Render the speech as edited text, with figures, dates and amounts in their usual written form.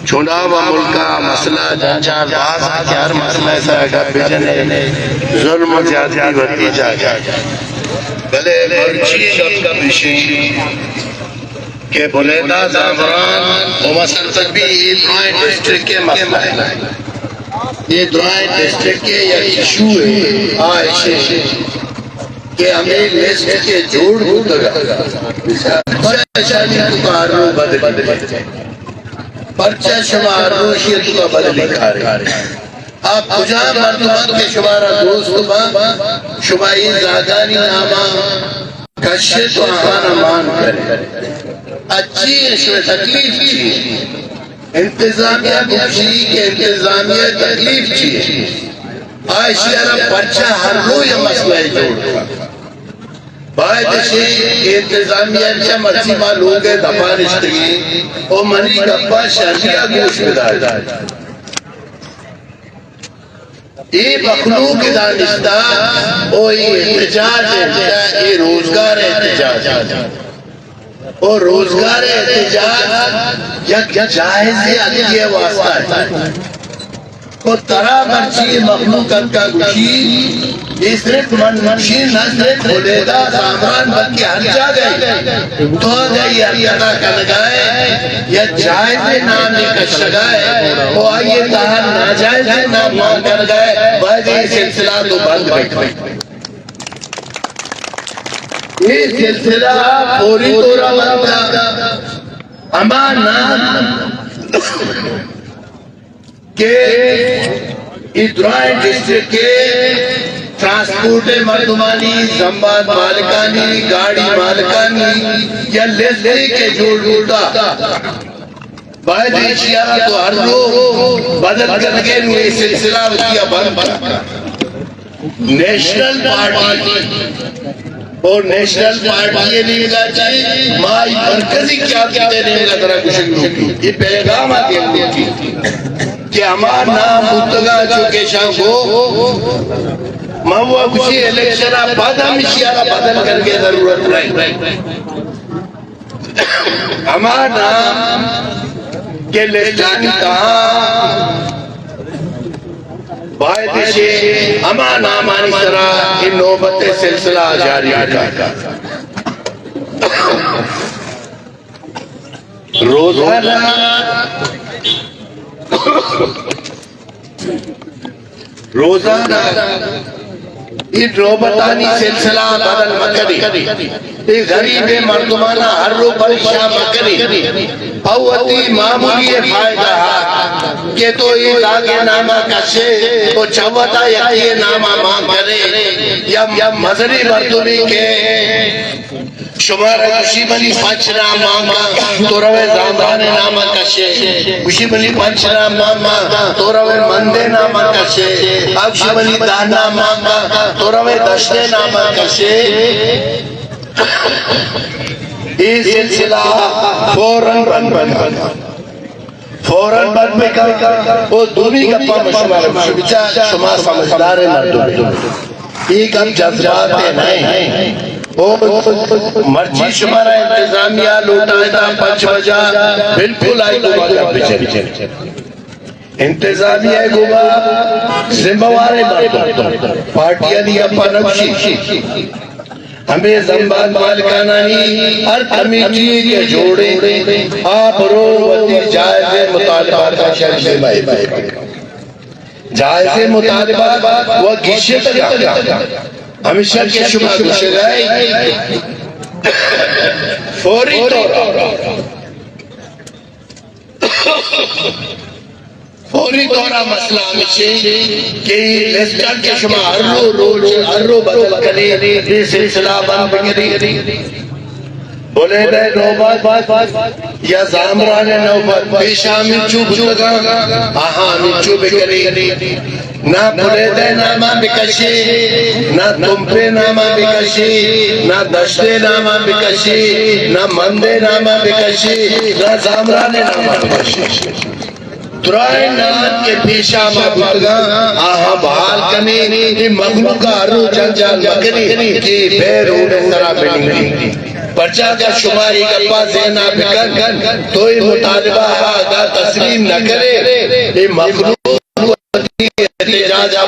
چھوڑا و ملکہ مسئلہ جنجال واضح کہ ہر مسئلہ ایسا ہے بجنے ظلم و زیادتی بڑھتی جائے بلے مرچی شب کا بشی کہ بلیدہ زعفران و مسلسل بھی یہ دعائیں ڈسٹرک کے مسئلہ ہے یہ دعائیں ڈسٹرک کے یا ایشو ہے آئیشے کہ ہمیں لسٹ کے جوڑ ہوتا پرچہ شاہی تکارو بدل پرچہ شمار روشیت کا بدل لکھا رہے آپ کجا مردمان کے شمارہ دوست با شمائی زادانی نامہ کشت و آہانا مان کرے اچھی اس میں تکلیف چیئے انتظامیہ بخشی کے انتظامیہ تکلیف چیئے آئیشی عرب پرچہ ہر رو یہ مسئلہ جوڑ باید شیئی انتظامیہ اچھا مرسی معلوم ہے دفع رشتگی او منی گفا شرعیہ گوش بدار یہ مخلوق دانشتہ او یہ احتجاج ہے یہ روزگار احتجاج اور روزگار احتجاج یک جائزی علیہ واسطہ ہے کو طرح مرچی مخلوقت کا گوشی یہ صرف منشین نہ صرف بلیدہ زعفران بلکہ ہر جا گئی تو گئی اریانا کا لگائے یا جائز نام کش لگائے وہ آئیے تاہر ناجائز نام مان کر گئے باید یہ سلسلہ تو بند بیٹھے یہ سلسلہ پوری طورہ بندہ اما نام کہ ادرائے ڈسٹرک کے ٹرانسپورٹ مردمانی زمباد مالکانی گاڑی مالکانی یا لیزی کے جوڑ ہوتا باید ایشیارہ تو ہر رو بدل کرنے نوے سلسلہ کیا بند نیشنل پارٹی اور نیشنل پارٹی یہ نہیں ملا چاہیے مائی مرکزی کیا کہتے نہیں ملا طرح کچھ یہ پیغام آتے ہیں کہ ہمارا نام متگا چکے شاہ کو مہوہ کچھی الیکشنہ بعد ہم اشیارہ بدل کر کے ضرورت رہے ہمارا نام کے لسٹانی کہاں باید شے ہمارا نام آنی طرح ان نوبت سلسلہ جاری کا روزانہ روزانہ یہ نوبتانی سلسلہ بدل مکری یہ غریب مردمانہ ہر رو پریشان مکری پاوتی معمولی فائدہ ہے کہ تو یہ داغے نامہ کشے تو چوتا یہ نامہ مان کرے یا مذہبی مردمی کے شمارہ کشی بلی پانچ نام مانگا تو روے زامران نامہ کشے کشی بلی پانچ نام مانگا تو روے مندے نامہ کشے کشی بلی دان نام مانگا تو روے دشتے نامہ کشے یہ سلسلہ فوراں بند فوراں بند میں کہا وہ دوری گپا مشمار شما سمجھدار مردم ایک ہم جذبات نہیں مرچی شمارا انتظامیہ لوٹائے دا پچ بجا بلکل آئی گوبا کا پیچھے انتظامیہ گوبا زموارے مردم پارٹیاں دیا پانکشی ہمیں زنبان مالکانہ ہی ہر کمیٹی کے جوڑے آپ رو وطی جائز مطالبات کا شرح بائی جائز مطالبات وہ گیشے تک آگا ہمیشہ کے شما گوشے گئے فوری طورہ مسئلہ ہمیشہ کہ لیسٹر کے شما ہر رو بدل کرے یہ سلسلہ بند بگری بولے دے نوبات یا زامران نوبات پیشہ منچو بھتگا آہاں منچو بگری نہ بولے دے نامہ بکشی نہ تم پہ نامہ بکشی نہ دشتے نامہ بکشی نہ مندے نامہ بکشی نہ زامران نامہ بکشی ترائے نام کے پیشہ مبتگا آہاں بحال کمی مغلوقہ رو جنجال مکنی کی بے روڑے طرح بنی پرچہ کا شماری گپا زینا بکن توئی مطالبہ آگاہ تسلیم نہ کرے یہ مخلوق احتجاجہ